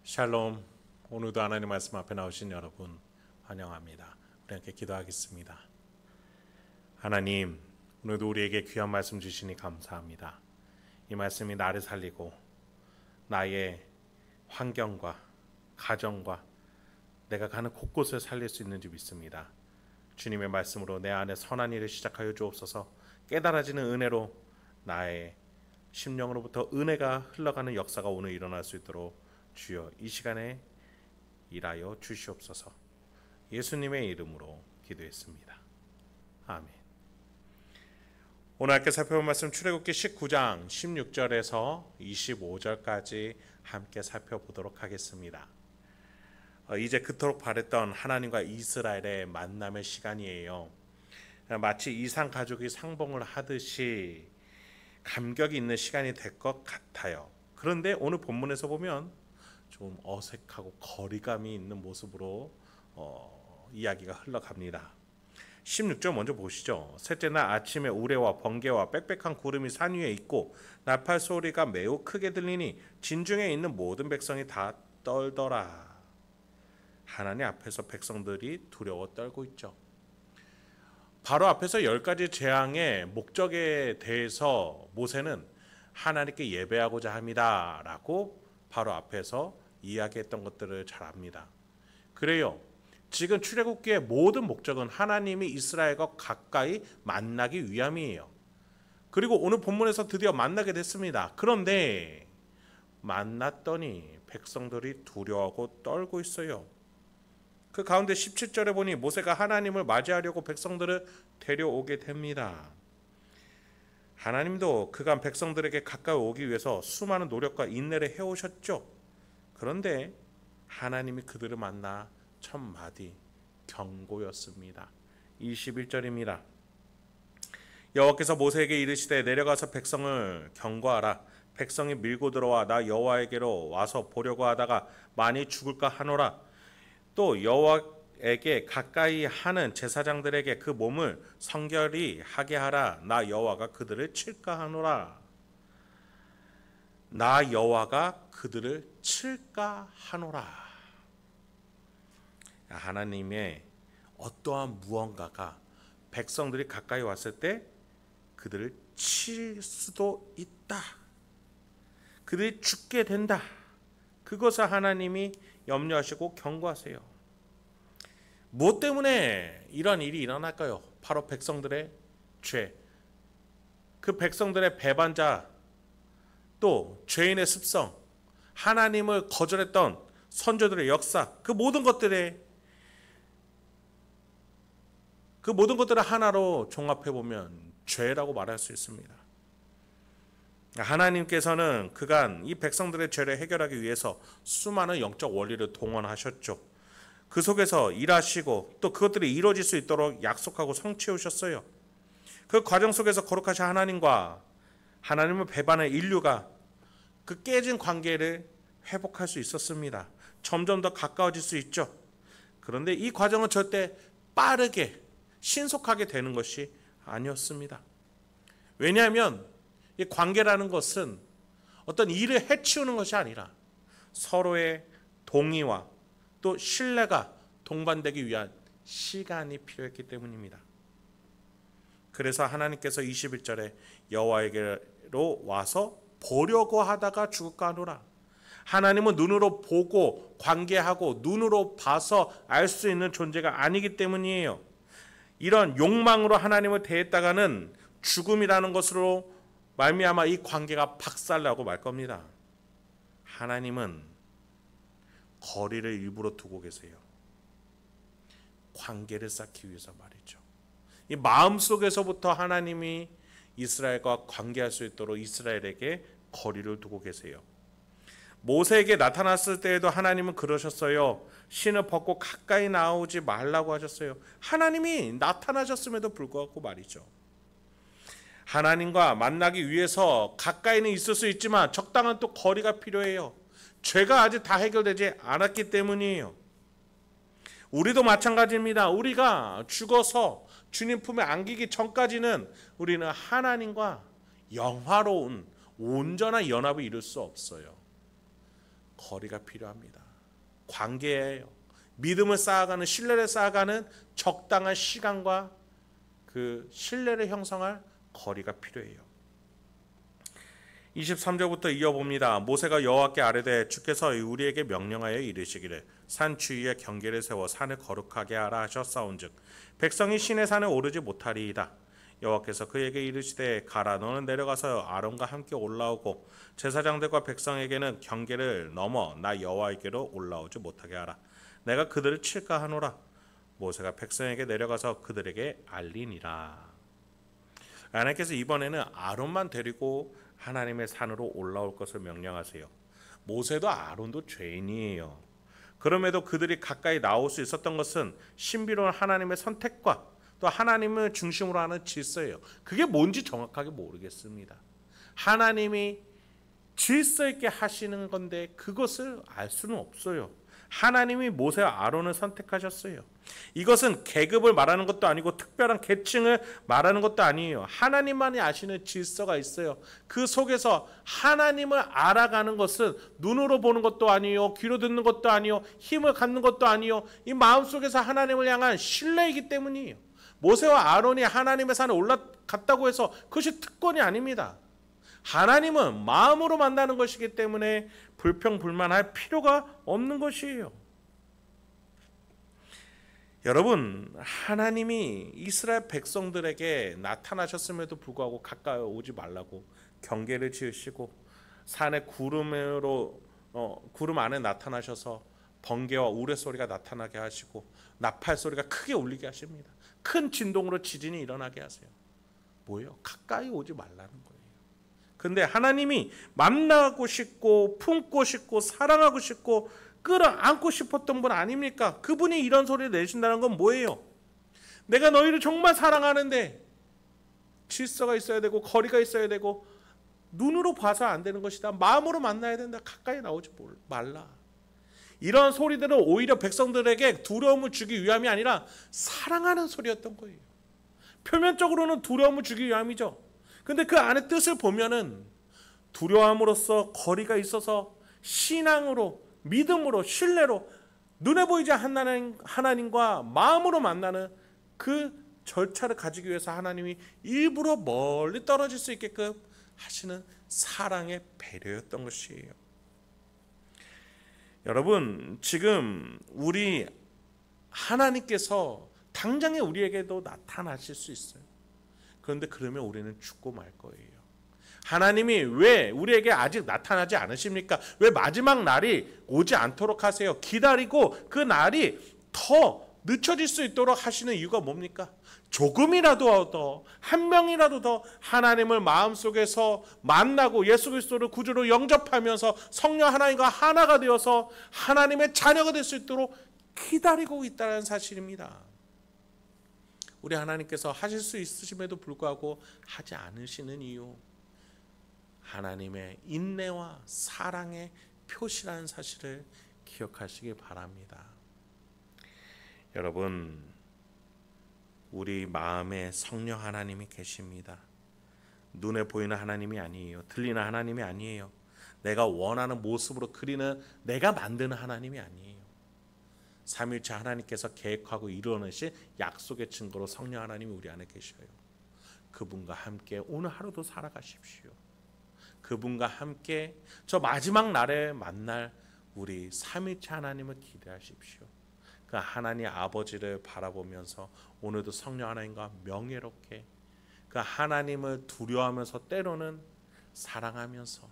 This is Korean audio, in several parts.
샬롬. 오늘도 하나님 말씀 앞에 나오신 여러분 환영합니다. 우리 함께 기도하겠습니다. 하나님, 오늘도 우리에게 귀한 말씀 주시니 감사합니다. 이 말씀이 나를 살리고 나의 환경과 가정과 내가 가는 곳곳을 살릴 수 있는 줄 믿습니다. 주님의 말씀으로 내 안에 선한 일을 시작하여 주옵소서. 깨달아지는 은혜로 나의 심령으로부터 은혜가 흘러가는 역사가 오늘 일어날 수 있도록 주여 이 시간에 일하여 주시옵소서. 예수님의 이름으로 기도했습니다. 아멘. 오늘 함께 살펴볼 말씀 출애굽기 19장 16절에서 25절까지 함께 살펴보도록 하겠습니다. 이제 그토록 바랬던 하나님과 이스라엘의 만남의 시간이에요. 마치 이상 가족이 상봉을 하듯이 감격이 있는 시간이 될 것 같아요. 그런데 오늘 본문에서 보면 좀 어색하고 거리감이 있는 모습으로 이야기가 흘러갑니다. 16절 먼저 보시죠. 셋째 날 아침에 우레와 번개와 빽빽한 구름이 산 위에 있고 나팔 소리가 매우 크게 들리니 진중에 있는 모든 백성이 다 떨더라. 하나님 앞에서 백성들이 두려워 떨고 있죠. 바로 앞에서 10가지 재앙의 목적에 대해서 모세는 하나님께 예배하고자 합니다 라고 바로 앞에서 이야기했던 것들을 잘 압니다. 그래요. 지금 출애굽기의 모든 목적은 하나님이 이스라엘과 가까이 만나기 위함이에요. 그리고 오늘 본문에서 드디어 만나게 됐습니다. 그런데 만났더니 백성들이 두려워하고 떨고 있어요. 그 가운데 17절에 보니 모세가 하나님을 맞이하려고 백성들을 데려오게 됩니다. 하나님도 그간 백성들에게 가까이 오기 위해서 수많은 노력과 인내를 해오셨죠. 그런데 하나님이 그들을 만나 첫 마디 경고였습니다. 21절입니다. 여호와께서 모세에게 이르시되 내려가서 백성을 경고하라. 백성이 밀고 들어와 나 여호와에게로 와서 보려고 하다가 많이 죽을까 하노라. 또 여호와에게 가까이 하는 제사장들에게 그 몸을 성결히 하게 하라. 나 여호와가 그들을 칠까 하노라. 나 여호와가 그들을 칠까 하노라. 하나님의 어떠한 무언가가 백성들이 가까이 왔을 때 그들을 칠 수도 있다. 그들이 죽게 된다. 그것을 하나님이 염려하시고 경고하세요. 무엇 때문에 이런 일이 일어날까요? 바로 백성들의 죄. 그 백성들의 배반자, 또 죄인의 습성, 하나님을 거절했던 선조들의 역사, 그 모든 것들을 하나로 종합해 보면 죄라고 말할 수 있습니다. 하나님께서는 그간 이 백성들의 죄를 해결하기 위해서 수많은 영적 원리를 동원하셨죠. 그 속에서 일하시고 또 그것들이 이루어질 수 있도록 약속하고 성취해 오셨어요. 그 과정 속에서 거룩하신 하나님과 하나님을 배반한 인류가 그 깨진 관계를 회복할 수 있었습니다. 점점 더 가까워질 수 있죠. 그런데 이 과정은 절대 빠르게 신속하게 되는 것이 아니었습니다. 왜냐하면 이 관계라는 것은 어떤 일을 해치우는 것이 아니라 서로의 동의와 또 신뢰가 동반되기 위한 시간이 필요했기 때문입니다. 그래서 하나님께서 21절에 여호와에게로 와서 보려고 하다가 죽을까 하노라. 하나님은 눈으로 보고 관계하고 눈으로 봐서 알 수 있는 존재가 아니기 때문이에요. 이런 욕망으로 하나님을 대했다가는 죽음이라는 것으로 말미암아 이 관계가 박살나고 말 겁니다. 하나님은 거리를 일부러 두고 계세요. 관계를 쌓기 위해서 말이죠. 이 마음속에서부터 하나님이 이스라엘과 관계할 수 있도록 이스라엘에게 거리를 두고 계세요. 모세에게 나타났을 때에도 하나님은 그러셨어요. 신을 벗고 가까이 나오지 말라고 하셨어요. 하나님이 나타나셨음에도 불구하고 말이죠. 하나님과 만나기 위해서 가까이는 있을 수 있지만 적당한 또 거리가 필요해요. 죄가 아직 다 해결되지 않았기 때문이에요. 우리도 마찬가지입니다. 우리가 죽어서 주님 품에 안기기 전까지는 우리는 하나님과 영화로운 온전한 연합을 이룰 수 없어요. 거리가 필요합니다. 관계예요. 믿음을 쌓아가는, 신뢰를 쌓아가는 적당한 시간과 그 신뢰를 형성할 거리가 필요해요. 23절부터 이어봅니다. 모세가 여호와께 아뢰되 주께서 우리에게 명령하여 이르시기를 산 주위에 경계를 세워 산을 거룩하게 하라 하셨사온즉 백성이 시내 산에 오르지 못하리이다. 여호와께서 그에게 이르시되 가라 너는 내려가서 아론과 함께 올라오고 제사장들과 백성에게는 경계를 넘어 나 여호와에게로 올라오지 못하게 하라. 내가 그들을 칠까 하노라. 모세가 백성에게 내려가서 그들에게 알리니라. 하나님께서 이번에는 아론만 데리고 하나님의 산으로 올라올 것을 명령하세요. 모세도 아론도 죄인이에요. 그럼에도 그들이 가까이 나올 수 있었던 것은 신비로운 하나님의 선택과 또 하나님을 중심으로 하는 질서예요. 그게 뭔지 정확하게 모르겠습니다. 하나님이 질서 있게 하시는 건데 그것을 알 수는 없어요. 하나님이 모세와 아론을 선택하셨어요. 이것은 계급을 말하는 것도 아니고 특별한 계층을 말하는 것도 아니에요. 하나님만이 아시는 질서가 있어요. 그 속에서 하나님을 알아가는 것은 눈으로 보는 것도 아니에요. 귀로 듣는 것도 아니에요. 힘을 갖는 것도 아니에요. 이 마음속에서 하나님을 향한 신뢰이기 때문이에요. 모세와 아론이 하나님의 산에 올라갔다고 해서 그것이 특권이 아닙니다. 하나님은 마음으로 만나는 것이기 때문에 불평불만할 필요가 없는 것이에요. 여러분, 하나님이 이스라엘 백성들에게 나타나셨음에도 불구하고 가까이 오지 말라고 경계를 지으시고 산에 구름 안에 나타나셔서 번개와 우레소리가 나타나게 하시고 나팔 소리가 크게 울리게 하십니다. 큰 진동으로 지진이 일어나게 하세요. 뭐예요? 가까이 오지 말라는 거예요. 근데 하나님이 만나고 싶고 품고 싶고 사랑하고 싶고 끌어안고 싶었던 분 아닙니까? 그분이 이런 소리를 내신다는 건 뭐예요? 내가 너희를 정말 사랑하는데 질서가 있어야 되고 거리가 있어야 되고 눈으로 봐서 안 되는 것이다. 마음으로 만나야 된다. 가까이 나오지 말라. 이런 소리들은 오히려 백성들에게 두려움을 주기 위함이 아니라 사랑하는 소리였던 거예요. 표면적으로는 두려움을 주기 위함이죠. 근데 그 안에 뜻을 보면은 두려움으로써 거리가 있어서 신앙으로, 믿음으로, 신뢰로 눈에 보이지 않는 하나님과 마음으로 만나는 그 절차를 가지기 위해서 하나님이 일부러 멀리 떨어질 수 있게끔 하시는 사랑의 배려였던 것이에요. 여러분, 지금 우리 하나님께서 당장에 우리에게도 나타나실 수 있어요. 그런데 그러면 우리는 죽고 말 거예요. 하나님이 왜 우리에게 아직 나타나지 않으십니까? 왜 마지막 날이 오지 않도록 하세요? 기다리고 그 날이 더 늦춰질 수 있도록 하시는 이유가 뭡니까? 조금이라도 더, 한 명이라도 더 하나님을 마음속에서 만나고 예수 그리스도를 구주로 영접하면서 성령 하나님과 하나가 되어서 하나님의 자녀가 될 수 있도록 기다리고 있다는 사실입니다. 우리 하나님께서 하실 수 있으심에도 불구하고 하지 않으시는 이유, 하나님의 인내와 사랑의 표시라는 사실을 기억하시기 바랍니다. 여러분, 우리 마음에 성령 하나님이 계십니다. 눈에 보이는 하나님이 아니에요. 들리는 하나님이 아니에요. 내가 원하는 모습으로 그리는, 내가 만드는 하나님이 아니에요. 삼위일체 하나님께서 계획하고 이루어내신 약속의 증거로 성령 하나님이 우리 안에 계셔요. 그분과 함께 오늘 하루도 살아가십시오. 그분과 함께 저 마지막 날에 만날 우리 삼위일체 하나님을 기대하십시오. 그 하나님 아버지를 바라보면서 오늘도 성령 하나님과 명예롭게 그 하나님을 두려워하면서 때로는 사랑하면서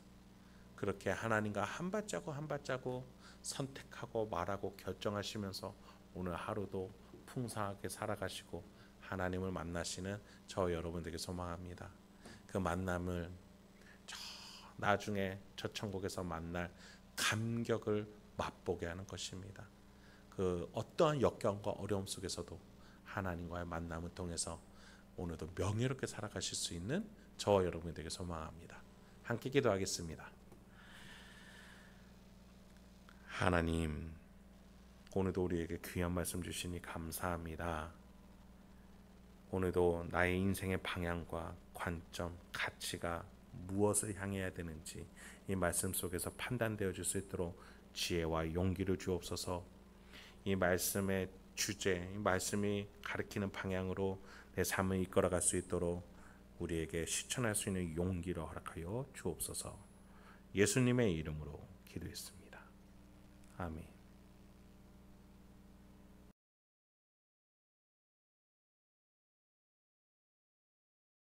그렇게 하나님과 한 발자국 한 발자국 선택하고 말하고 결정하시면서 오늘 하루도 풍성하게 살아가시고 하나님을 만나시는 저 여러분들에게 소망합니다. 그 만남을 나중에 저 천국에서 만날 감격을 맛보게 하는 것입니다. 그 어떠한 역경과 어려움 속에서도 하나님과의 만남을 통해서 오늘도 명예롭게 살아가실 수 있는 저와 여러분들에게 소망합니다. 함께 기도하겠습니다. 하나님, 오늘도 우리에게 귀한 말씀 주시니 감사합니다. 오늘도 나의 인생의 방향과 관점, 가치가 무엇을 향해야 되는지 이 말씀 속에서 판단되어 줄 수 있도록 지혜와 용기를 주옵소서. 이 말씀의 주제, 이 말씀이 가리키는 방향으로 내 삶을 이끌어갈 수 있도록 우리에게 실천할 수 있는 용기를 허락하여 주옵소서. 예수님의 이름으로 기도했습니다. 아멘.